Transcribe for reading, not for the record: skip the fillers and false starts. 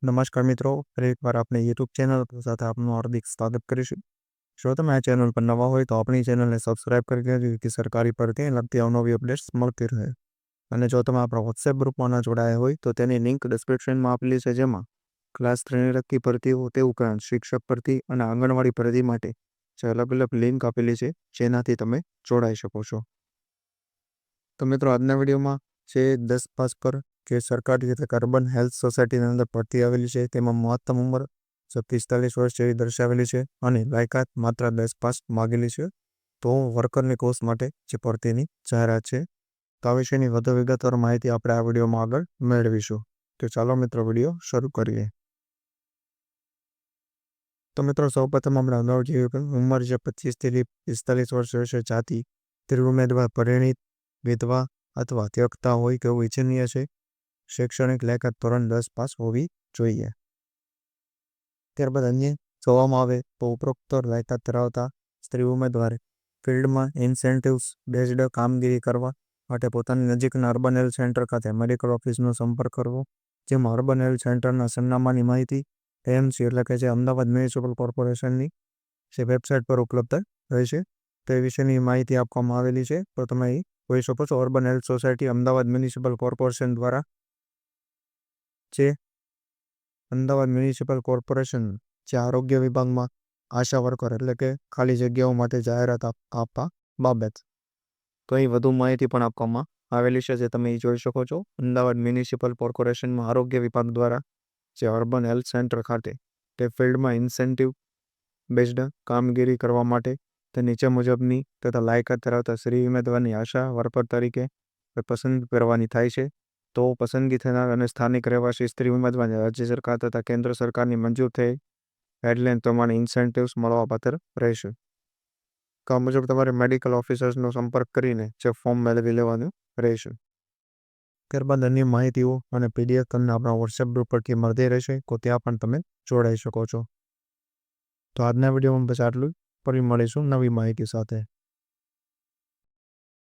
નમસ્કાર મિત્રો, ફરી એકવાર આપણે યુટ્યુબ ચેનલ સાથે આપનું હાર્દિક સ્વાગત કરીશું। જો તમે આ ચેનલ પર નવા હોય તો આપણી ચેનલને સબસ્ક્રાઇબ કરી દેજો જેથી સરકારી ભરતી લગતી અવનવી અપડેટ્સ મળતી રહે। અને જો તમે આપણા વોટ્સએપ ગ્રુપમાં ન જોડાયા હોય તો તેની લિંક ડિસ્ક્રિપ્શનમાં આપેલી છે, જેમાં ક્લાસ 3ની લગતી ભરતીઓ તે ઉપરાંત શિક્ષક ભરતી અને આંગણવાડી ભરતી માટે જે અલગ અલગ લિંક આપેલી છે જેનાથી તમે જોડાઈ શકો છો। તો મિત્રો આજના વિડીયોમાં જે 10 પાસ પર કે સરકારી એટલે કે અર્બન હેલ્થ સોસાયટીની અંદર ભરતી આવેલી છે તેમાં મહત્તમ ઉંમર 45 વર્ષ જેવી દર્શાવેલી છે અને લાયકાત માત્ર 10 પાસ માગેલી છે। તો વર્કરની કોર્સ માટે જે ભરતીની જાહેરાત છે તો આ વિશેની વધુ વિગતવાર માહિતી આપણે આ વિડીયોમાં આગળ મેળવીશું। તો ચાલો મિત્રો વિડીયો શરૂ કરીએ। તો મિત્રો સૌપ્રથમ આપણે અગાઉ જે ઉંમર જે 25 થી 45 વર્ષ રહેશે, જાતિ સ્ત્રી ઉમેદવાર પરિણીત, વિધવા અથવા ત્યક્તા હોય તેવું ઇચ્છનીય છે। શૈક્ષણિક લાયકાત ધોરણ 10 પાસ હોવી જોઈએ। ત્યારબાદ અન્ય જોવામાં આવે તો ઉપરોક્ત લાયકાત ધરાવતા સ્ત્રી ઉમેદવારે ફિલ્ડમાં ઇન્સેન્ટિવ્સ બેઝડ કામગીરી કરવા માટે પોતાની નજીકના અર્બન હેલ્થ સેન્ટર ખાતે મેડિકલ ઓફિસનો સંપર્ક કરવો, જેમાં અર્બન હેલ્થ સેન્ટરના સરનામાની માહિતી એએમસી એટલે કે જે અમદાવાદ મ્યુનિસિપલ કોર્પોરેશનની જે વેબસાઇટ પર ઉપલબ્ધ રહેશે તે વિશેની માહિતી આપવામાં આવેલી છે। તો તમે જોઈ શકો છો urban health society Ahmedabad municipal corporation દ્વારા જે અમદાવાદ મ્યુનિસિપલ કોર્પોરેશન જે આરોગ્ય વિભાગમાં આશા વર્કર એટલે કે ખાલી જગ્યાઓ માટે જાહેરાત આપવા બાબત તો અહીં વધુ માહિતી પણ આપવામાં આવેલી છે, જે તમે જોઈ શકો છો। અમદાવાદ મ્યુનિસિપલ કોર્પોરેશનમાં આરોગ્ય વિભાગ દ્વારા જે અર્બન હેલ્થ સેન્ટર ખાતે તે ફિલ્ડમાં ઇન્સેન્ટિવ બેઝડ કામગીરી કરવા માટે તે નીચે મુજબની તથા લાયકાત ધરાવતા સ્ત્રી ઉમેદવારની આશા વર્કર તરીકે પસંદ કરવાની થાય છે। તો પસંદગી થનાર અને સ્થાનિક રહેવાસી સ્ત્રી ઉમેદવારને રાજ્ય સરકાર તથા કેન્દ્ર સરકારની મંજૂર થઈ ગાઈડલાઇન પ્રમાણે ઇન્સેન્ટિવ્સ મળવાપાત્ર રહેશે। તો આ મુજબ તમારે મેડિકલ ઓફિસર્સનો સંપર્ક કરીને જે ફોર્મ મેળવી લેવાનું રહેશે। ત્યારબાદ અન્ય માહિતીઓ અને પીડીએફ તમને આપણા વોટ્સએપ ગ્રુપ પરથી મળતી રહેશે, તો ત્યાં પણ તમે જોડાઈ શકો છો। તો આજના વિડીયોમાં બસ આટલું, ફરી મળીશું નવી માહિતી સાથે।